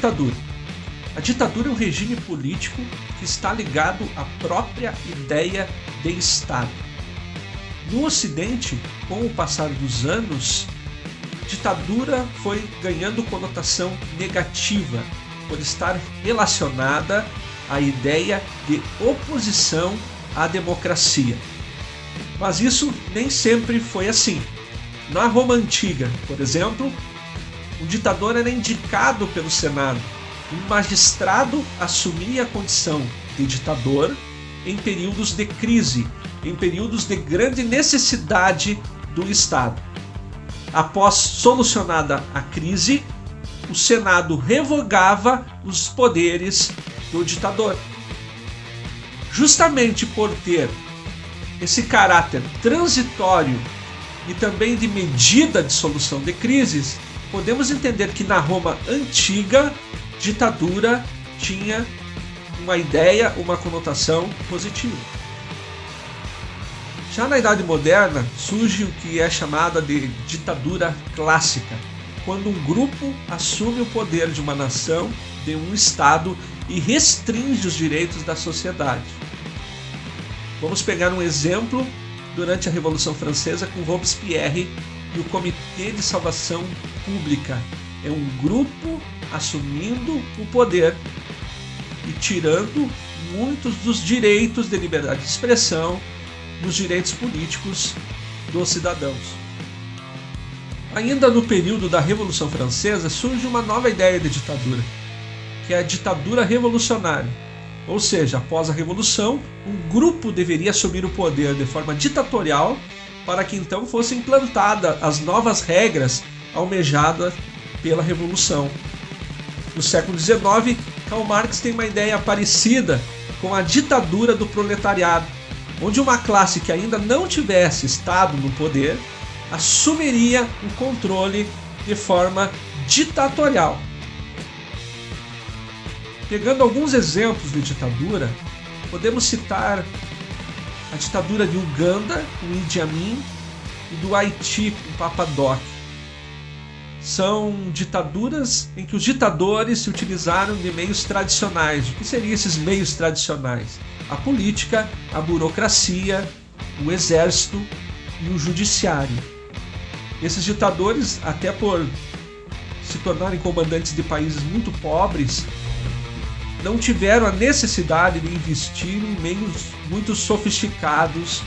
ditadura? A ditadura é um regime político que está ligado à própria ideia de Estado. No Ocidente, com o passar dos anos, ditadura foi ganhando conotação negativa por estar relacionada à ideia de oposição à democracia. Mas isso nem sempre foi assim. Na Roma Antiga, por exemplo, o ditador era indicado pelo Senado. Um magistrado assumia a condição de ditador em períodos de crise, em períodos de grande necessidade do Estado. Após solucionada a crise, o Senado revogava os poderes do ditador. Justamente por ter esse caráter transitório e também de medida de solução de crises, podemos entender que na Roma Antiga, ditadura tinha uma ideia, uma conotação positiva. Já na Idade Moderna, surge o que é chamada de ditadura clássica, quando um grupo assume o poder de uma nação, de um Estado e restringe os direitos da sociedade. Vamos pegar um exemplo durante a Revolução Francesa com Robespierre e o Comitê de Salvação Pública. É um grupo assumindo o poder e tirando muitos dos direitos de liberdade de expressão, dos direitos políticos dos cidadãos. Ainda no período da Revolução Francesa surge uma nova ideia de ditadura, que é a ditadura revolucionária. Ou seja, após a Revolução, um grupo deveria assumir o poder de forma ditatorial para que então fossem implantadas as novas regras almejadas pela Revolução. No século XIX, Karl Marx tem uma ideia parecida com a ditadura do proletariado, onde uma classe que ainda não tivesse estado no poder assumiria o controle de forma ditatorial. Pegando alguns exemplos de ditadura, podemos citar a ditadura de Uganda, com Idi Amin, e do Haiti, com Papa Doc. São ditaduras em que os ditadores se utilizaram de meios tradicionais. O que seriam esses meios tradicionais? A política, a burocracia, o exército e o judiciário. Esses ditadores, até por se tornarem comandantes de países muito pobres, não tiveram a necessidade de investir em meios muito sofisticados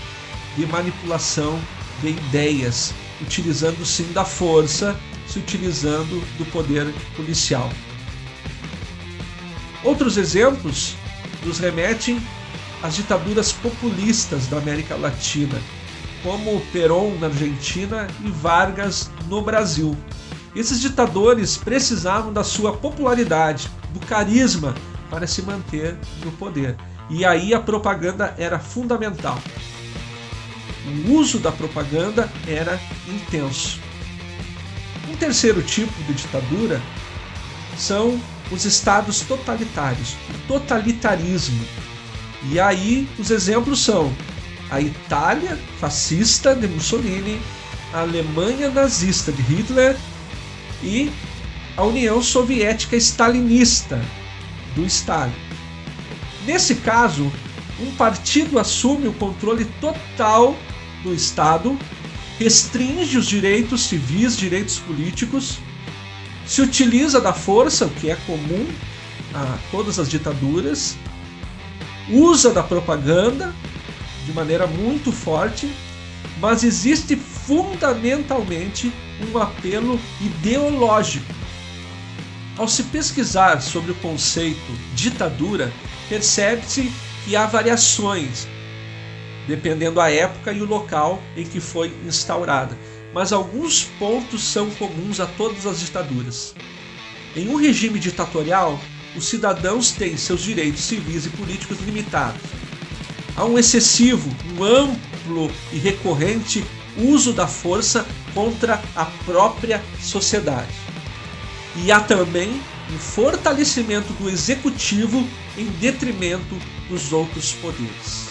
de manipulação de ideias, utilizando sim da força, se utilizando do poder policial. Outros exemplos nos remetem às ditaduras populistas da América Latina, como Perón na Argentina e Vargas no Brasil. Esses ditadores precisavam da sua popularidade, do carisma, para se manter no poder. E aí a propaganda era fundamental. O uso da propaganda era intenso. Um terceiro tipo de ditadura são os estados totalitários, o totalitarismo. E aí os exemplos são a Itália fascista de Mussolini, a Alemanha nazista de Hitler e a União Soviética stalinista do Stalin. Nesse caso, um partido assume o controle total do Estado, restringe os direitos civis, direitos políticos, se utiliza da força, o que é comum a todas as ditaduras, usa da propaganda de maneira muito forte, mas existe fundamentalmente um apelo ideológico. Ao se pesquisar sobre o conceito ditadura, percebe-se que há variações, dependendo da época e o local em que foi instaurada. Mas alguns pontos são comuns a todas as ditaduras. Em um regime ditatorial, os cidadãos têm seus direitos civis e políticos limitados. Há um excessivo, um amplo e recorrente uso da força contra a própria sociedade. E há também um fortalecimento do executivo em detrimento dos outros poderes.